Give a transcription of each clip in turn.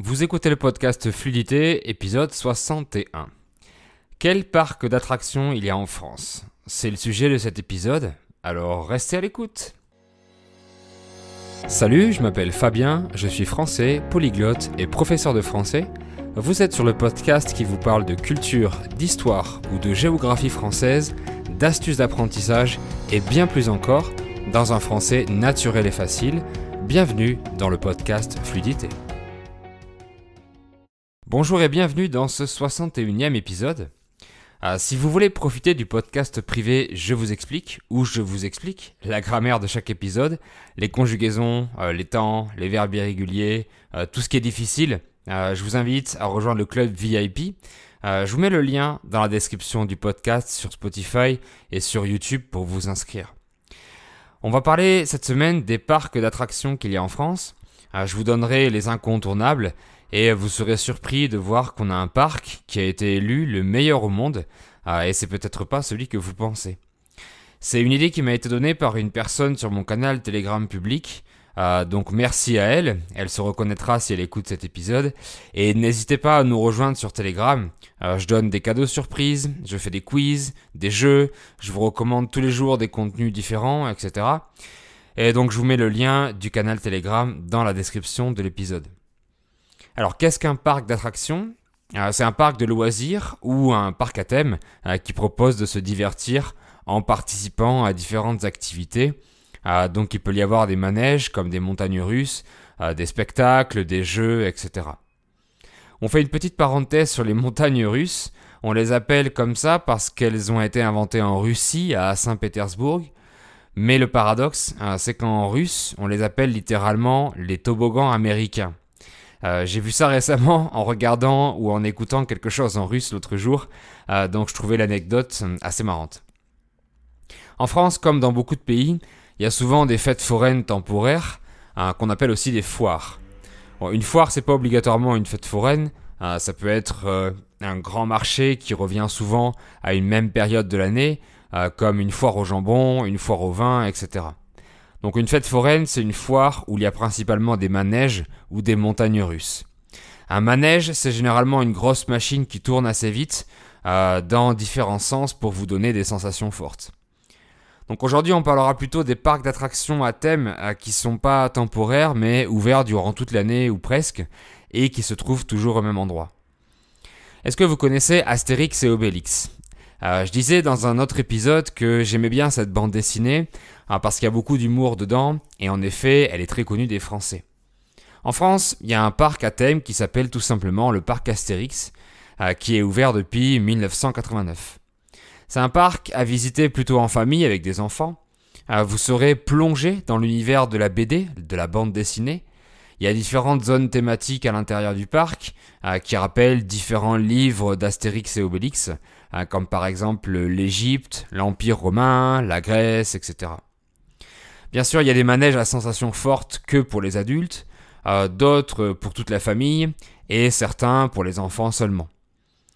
Vous écoutez le podcast Fluidité, épisode 61. Quel parc d'attractions il y a en France? C'est le sujet de cet épisode, alors restez à l'écoute. Salut, je m'appelle Fabien, je suis français, polyglotte et professeur de français. Vous êtes sur le podcast qui vous parle de culture, d'histoire ou de géographie française, d'astuces d'apprentissage et bien plus encore, dans un français naturel et facile. Bienvenue dans le podcast Fluidité. Bonjour et bienvenue dans ce 61e épisode. Si vous voulez profiter du podcast privé Je vous explique, où je vous explique la grammaire de chaque épisode, les conjugaisons, les temps, les verbes irréguliers, tout ce qui est difficile, je vous invite à rejoindre le club VIP. Je vous mets le lien dans la description du podcast sur Spotify et sur YouTube pour vous inscrire. On va parler cette semaine des parcs d'attractions qu'il y a en France. Je vous donnerai les incontournables et vous serez surpris de voir qu'on a un parc qui a été élu le meilleur au monde et c'est peut-être pas celui que vous pensez. C'est une idée qui m'a été donnée par une personne sur mon canal Telegram public, donc merci à elle, elle se reconnaîtra si elle écoute cet épisode et n'hésitez pas à nous rejoindre sur Telegram, je donne des cadeaux surprises, je fais des quiz, des jeux, je vous recommande tous les jours des contenus différents, etc. Et donc je vous mets le lien du canal Telegram dans la description de l'épisode. Alors, qu'est-ce qu'un parc d'attractions ? C'est un parc de loisirs ou un parc à thème qui propose de se divertir en participant à différentes activités. Donc, il peut y avoir des manèges comme des montagnes russes, des spectacles, des jeux, etc. On fait une petite parenthèse sur les montagnes russes. On les appelle comme ça parce qu'elles ont été inventées en Russie, à Saint-Pétersbourg. Mais le paradoxe, c'est qu'en russe, on les appelle littéralement les toboggans américains. J'ai vu ça récemment en regardant ou en écoutant quelque chose en russe l'autre jour, donc je trouvais l'anecdote assez marrante. En France, comme dans beaucoup de pays, il y a souvent des fêtes foraines temporaires, qu'on appelle aussi des foires. Bon, une foire, c'est pas obligatoirement une fête foraine, ça peut être un grand marché qui revient souvent à une même période de l'année, comme une foire au jambon, une foire au vin, etc. Donc une fête foraine, c'est une foire où il y a principalement des manèges ou des montagnes russes. Un manège, c'est généralement une grosse machine qui tourne assez vite dans différents sens pour vous donner des sensations fortes. Donc aujourd'hui, on parlera plutôt des parcs d'attractions à thème qui ne sont pas temporaires mais ouverts durant toute l'année ou presque et qui se trouvent toujours au même endroit. Est-ce que vous connaissez Astérix et Obélix ? Je disais dans un autre épisode que j'aimais bien cette bande dessinée parce qu'il y a beaucoup d'humour dedans et en effet, elle est très connue des Français. En France, il y a un parc à thème qui s'appelle tout simplement le parc Astérix qui est ouvert depuis 1989. C'est un parc à visiter plutôt en famille avec des enfants. Vous serez plongé dans l'univers de la BD, de la bande dessinée. Il y a différentes zones thématiques à l'intérieur du parc qui rappellent différents livres d'Astérix et Obélix, comme par exemple l'Égypte, l'Empire romain, la Grèce, etc. Bien sûr, il y a des manèges à sensations fortes que pour les adultes, d'autres pour toute la famille et certains pour les enfants seulement.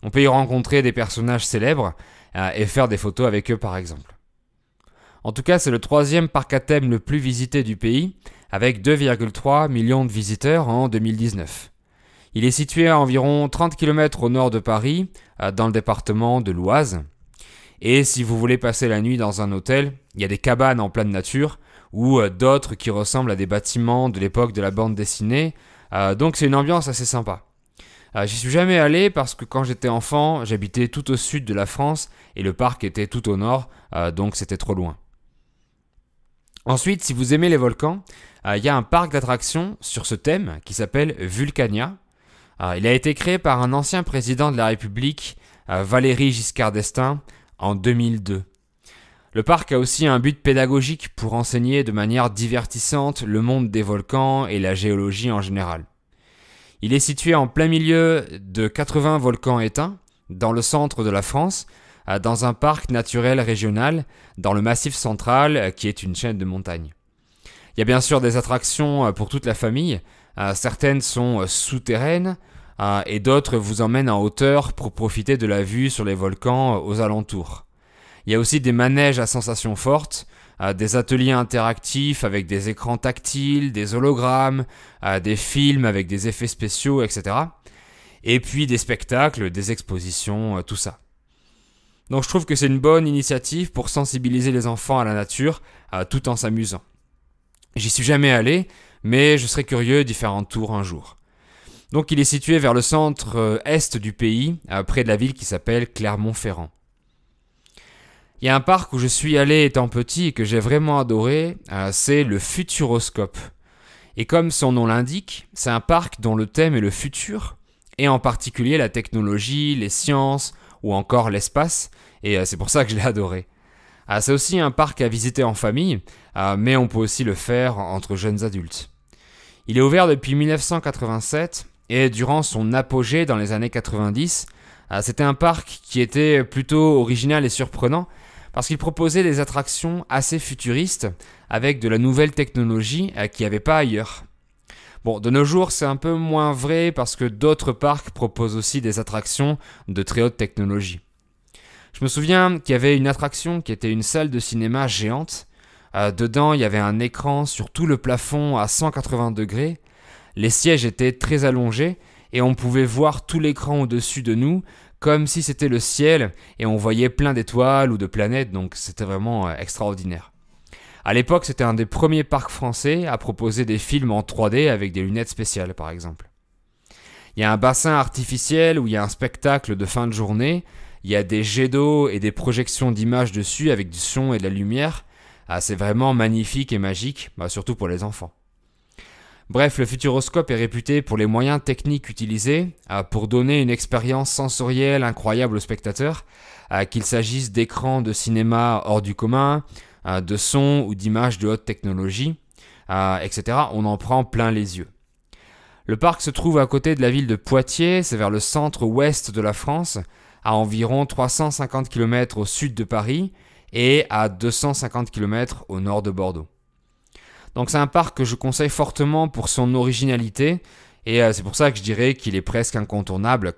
On peut y rencontrer des personnages célèbres et faire des photos avec eux par exemple. En tout cas, c'est le 3e parc à thème le plus visité du pays, avec 2,3 millions de visiteurs en 2019. Il est situé à environ 30 km au nord de Paris, dans le département de l'Oise. Et si vous voulez passer la nuit dans un hôtel, il y a des cabanes en pleine nature, ou d'autres qui ressemblent à des bâtiments de l'époque de la bande dessinée. Donc c'est une ambiance assez sympa. J'y suis jamais allé parce que quand j'étais enfant, j'habitais tout au sud de la France et le parc était tout au nord, donc c'était trop loin. Ensuite, si vous aimez les volcans, il y a un parc d'attractions sur ce thème qui s'appelle Vulcania. Il a été créé par un ancien président de la République, Valéry Giscard d'Estaing, en 2002. Le parc a aussi un but pédagogique pour enseigner de manière divertissante le monde des volcans et la géologie en général. Il est situé en plein milieu de 80 volcans éteints, dans le centre de la France, dans un parc naturel régional, dans le Massif central, qui est une chaîne de montagnes. Il y a bien sûr des attractions pour toute la famille, certaines sont souterraines et d'autres vous emmènent en hauteur pour profiter de la vue sur les volcans aux alentours. Il y a aussi des manèges à sensations fortes, des ateliers interactifs avec des écrans tactiles, des hologrammes, des films avec des effets spéciaux, etc. Et puis des spectacles, des expositions, tout ça. Donc je trouve que c'est une bonne initiative pour sensibiliser les enfants à la nature, tout en s'amusant. J'y suis jamais allé, mais je serais curieux d'y faire un tour un jour. Donc il est situé vers le centre est du pays, près de la ville qui s'appelle Clermont-Ferrand. Il y a un parc où je suis allé étant petit et que j'ai vraiment adoré, c'est le Futuroscope. Et comme son nom l'indique, c'est un parc dont le thème est le futur, et en particulier la technologie, les sciences ou encore l'espace, et c'est pour ça que je l'ai adoré. C'est aussi un parc à visiter en famille, mais on peut aussi le faire entre jeunes adultes. Il est ouvert depuis 1987, et durant son apogée dans les années 90, c'était un parc qui était plutôt original et surprenant, parce qu'il proposait des attractions assez futuristes, avec de la nouvelle technologie qu'il n'y avait pas ailleurs. Bon, de nos jours, c'est un peu moins vrai parce que d'autres parcs proposent aussi des attractions de très haute technologie. Je me souviens qu'il y avait une attraction qui était une salle de cinéma géante. Dedans, il y avait un écran sur tout le plafond à 180 degrés. Les sièges étaient très allongés et on pouvait voir tout l'écran au-dessus de nous comme si c'était le ciel et on voyait plein d'étoiles ou de planètes, donc c'était vraiment extraordinaire. À l'époque, c'était un des premiers parcs français à proposer des films en 3D avec des lunettes spéciales, par exemple. Il y a un bassin artificiel où il y a un spectacle de fin de journée, il y a des jets d'eau et des projections d'images dessus avec du son et de la lumière. C'est vraiment magnifique et magique, surtout pour les enfants. Bref, le Futuroscope est réputé pour les moyens techniques utilisés pour donner une expérience sensorielle incroyable aux spectateurs, qu'il s'agisse d'écrans de cinéma hors du commun, de sons ou d'images de haute technologie, etc. On en prend plein les yeux. Le parc se trouve à côté de la ville de Poitiers, c'est vers le centre-ouest de la France, à environ 350 km au sud de Paris et à 250 km au nord de Bordeaux. Donc c'est un parc que je conseille fortement pour son originalité et c'est pour ça que je dirais qu'il est presque incontournable.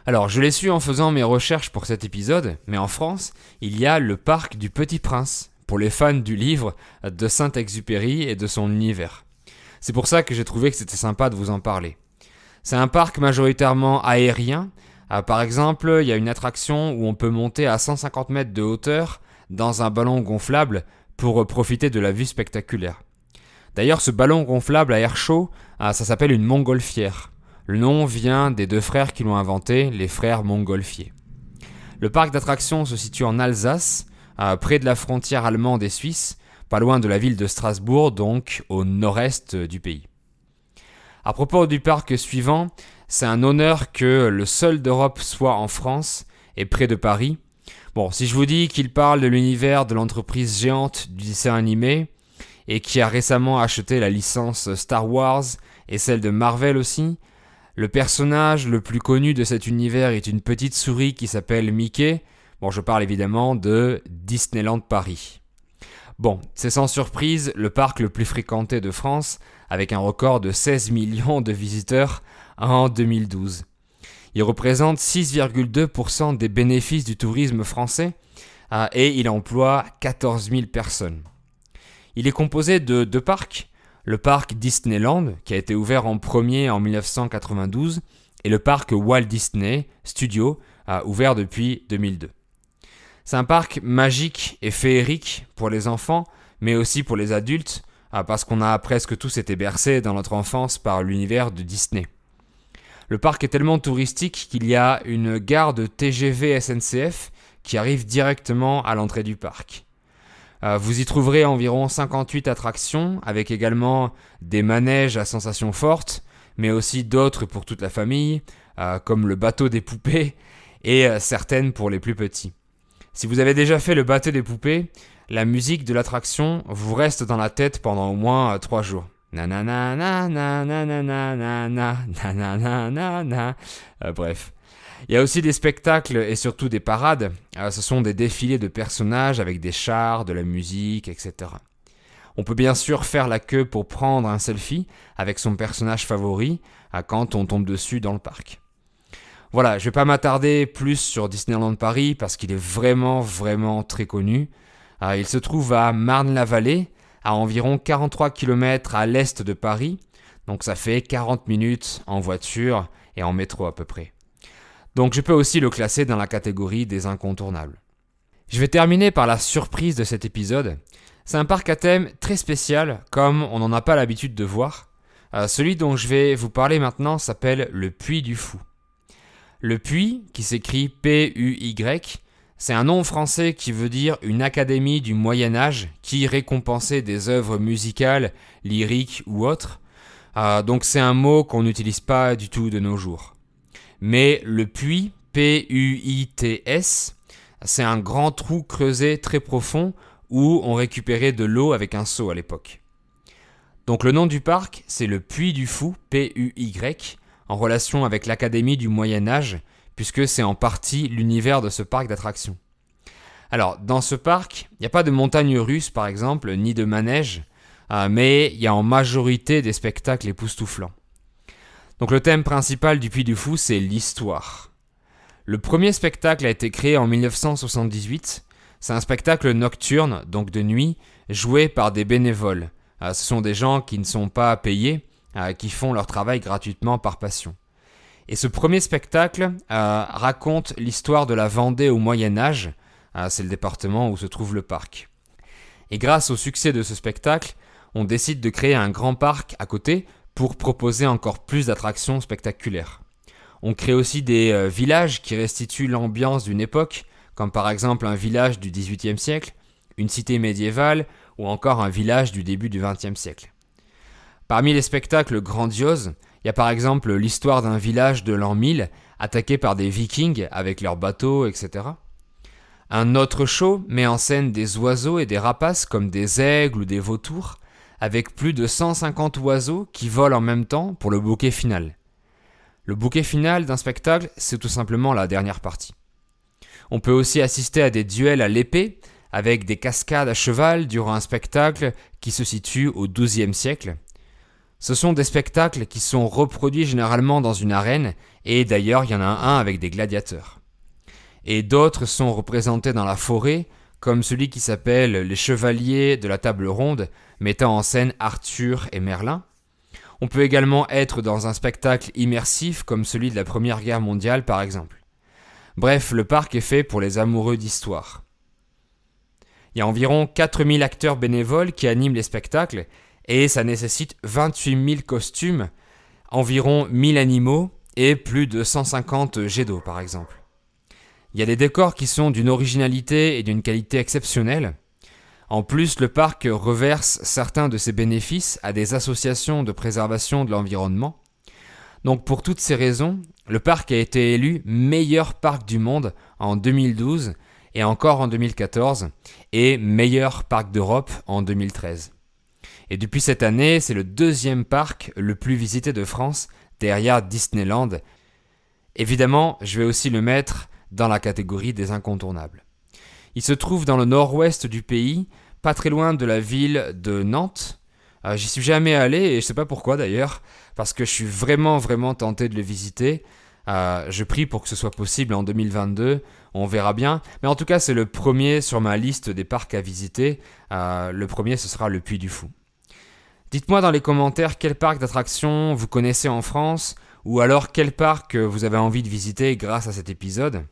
Alors je l'ai su en faisant mes recherches pour cet épisode, mais en France, il y a le parc du Petit Prince, pour les fans du livre de Saint-Exupéry et de son univers. C'est pour ça que j'ai trouvé que c'était sympa de vous en parler. C'est un parc majoritairement aérien. Par exemple, il y a une attraction où on peut monter à 150 mètres de hauteur dans un ballon gonflable pour profiter de la vue spectaculaire. D'ailleurs, ce ballon gonflable à air chaud, ça s'appelle une montgolfière. Le nom vient des deux frères qui l'ont inventé, les frères Montgolfier. Le parc d'attractions se situe en Alsace, près de la frontière allemande et suisse, pas loin de la ville de Strasbourg, donc au nord-est du pays. À propos du parc suivant, c'est un honneur que le seul d'Europe soit en France et près de Paris. Bon, si je vous dis qu'il parle de l'univers de l'entreprise géante du dessin animé et qui a récemment acheté la licence Star Wars et celle de Marvel aussi, le personnage le plus connu de cet univers est une petite souris qui s'appelle Mickey. Bon, je parle évidemment de Disneyland Paris. Bon, c'est sans surprise le parc le plus fréquenté de France, avec un record de 16 millions de visiteurs en 2012. Il représente 6,2% des bénéfices du tourisme français et il emploie 14 000 personnes. Il est composé de deux parcs, le parc Disneyland, qui a été ouvert en premier en 1992, et le parc Walt Disney Studios, ouvert depuis 2002. C'est un parc magique et féerique pour les enfants, mais aussi pour les adultes, parce qu'on a presque tous été bercés dans notre enfance par l'univers de Disney. Le parc est tellement touristique qu'il y a une gare de TGV SNCF qui arrive directement à l'entrée du parc. Vous y trouverez environ 58 attractions, avec également des manèges à sensations fortes, mais aussi d'autres pour toute la famille, comme le bateau des poupées, et certaines pour les plus petits. Si vous avez déjà fait le bateau des poupées, la musique de l'attraction vous reste dans la tête pendant au moins 3 jours. Bref. Il y a aussi des spectacles et surtout des parades. Ce sont des défilés de personnages avec des chars, de la musique, etc. On peut bien sûr faire la queue pour prendre un selfie avec son personnage favori quand on tombe dessus dans le parc. Voilà, je ne vais pas m'attarder plus sur Disneyland Paris parce qu'il est vraiment très connu. Il se trouve à Marne-la-Vallée, à environ 43 km à l'est de Paris. Donc ça fait 40 minutes en voiture et en métro à peu près. Donc je peux aussi le classer dans la catégorie des incontournables. Je vais terminer par la surprise de cet épisode. C'est un parc à thème très spécial, comme on n'en a pas l'habitude de voir. Celui dont je vais vous parler maintenant s'appelle le Puy du Fou. Le Puy, qui s'écrit P-U-Y, c'est un nom français qui veut dire une académie du Moyen-Âge qui récompensait des œuvres musicales, lyriques ou autres. Donc c'est un mot qu'on n'utilise pas du tout de nos jours. Mais le puits, P-U-I-T-S, c'est un grand trou creusé très profond où on récupérait de l'eau avec un seau à l'époque. Donc le nom du parc, c'est le Puy du Fou, P-U-Y, en relation avec l'Académie du Moyen-Âge, puisque c'est en partie l'univers de ce parc d'attractions. Alors, dans ce parc, il n'y a pas de montagne russe par exemple, ni de manège, mais il y a en majorité des spectacles époustouflants. Donc le thème principal du Puy du Fou, c'est l'histoire. Le premier spectacle a été créé en 1978. C'est un spectacle nocturne, donc de nuit, joué par des bénévoles. Ce sont des gens qui ne sont pas payés, qui font leur travail gratuitement par passion. Et ce premier spectacle raconte l'histoire de la Vendée au Moyen-Âge. C'est le département où se trouve le parc. Et grâce au succès de ce spectacle, on décide de créer un grand parc à côté pour proposer encore plus d'attractions spectaculaires. On crée aussi des villages qui restituent l'ambiance d'une époque, comme par exemple un village du XVIIIe siècle, une cité médiévale ou encore un village du début du XXe siècle. Parmi les spectacles grandioses, il y a par exemple l'histoire d'un village de l'an 1000 attaqué par des vikings avec leurs bateaux, etc. Un autre show met en scène des oiseaux et des rapaces comme des aigles ou des vautours, avec plus de 150 oiseaux qui volent en même temps pour le bouquet final. Le bouquet final d'un spectacle, c'est tout simplement la dernière partie. On peut aussi assister à des duels à l'épée, avec des cascades à cheval durant un spectacle qui se situe au XIIe siècle. Ce sont des spectacles qui sont reproduits généralement dans une arène, et d'ailleurs il y en a un avec des gladiateurs. Et d'autres sont représentés dans la forêt, comme celui qui s'appelle Les Chevaliers de la Table Ronde, mettant en scène Arthur et Merlin. On peut également être dans un spectacle immersif comme celui de la Première Guerre mondiale par exemple. Bref, le parc est fait pour les amoureux d'histoire. Il y a environ 4000 acteurs bénévoles qui animent les spectacles et ça nécessite 28 000 costumes, environ 1000 animaux et plus de 150 jets d'eau par exemple. Il y a des décors qui sont d'une originalité et d'une qualité exceptionnelle. En plus, le parc reverse certains de ses bénéfices à des associations de préservation de l'environnement. Donc pour toutes ces raisons, le parc a été élu meilleur parc du monde en 2012 et encore en 2014 et meilleur parc d'Europe en 2013. Et depuis cette année, c'est le deuxième parc le plus visité de France derrière Disneyland. Évidemment, je vais aussi le mettre dans la catégorie des incontournables. Il se trouve dans le nord-ouest du pays, pas très loin de la ville de Nantes. J'y suis jamais allé et je sais pas pourquoi d'ailleurs, parce que je suis vraiment tenté de le visiter. Je prie pour que ce soit possible en 2022, on verra bien. Mais en tout cas, c'est le premier sur ma liste des parcs à visiter. Le premier, ce sera le Puy du Fou. Dites-moi dans les commentaires quel parc d'attractions vous connaissez en France, ou alors quel parc vous avez envie de visiter grâce à cet épisode.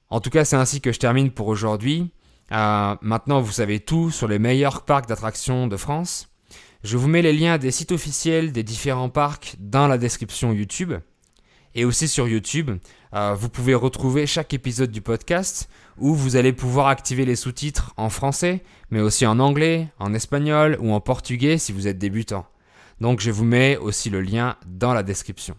En tout cas, c'est ainsi que je termine pour aujourd'hui. Maintenant, vous savez tout sur les meilleurs parcs d'attractions de France. Je vous mets les liens des sites officiels des différents parcs dans la description YouTube. Et aussi sur YouTube, vous pouvez retrouver chaque épisode du podcast où vous allez pouvoir activer les sous-titres en français, mais aussi en anglais, en espagnol ou en portugais si vous êtes débutant. Donc je vous mets aussi le lien dans la description.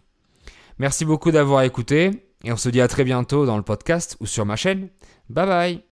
Merci beaucoup d'avoir écouté et on se dit à très bientôt dans le podcast ou sur ma chaîne. Bye bye!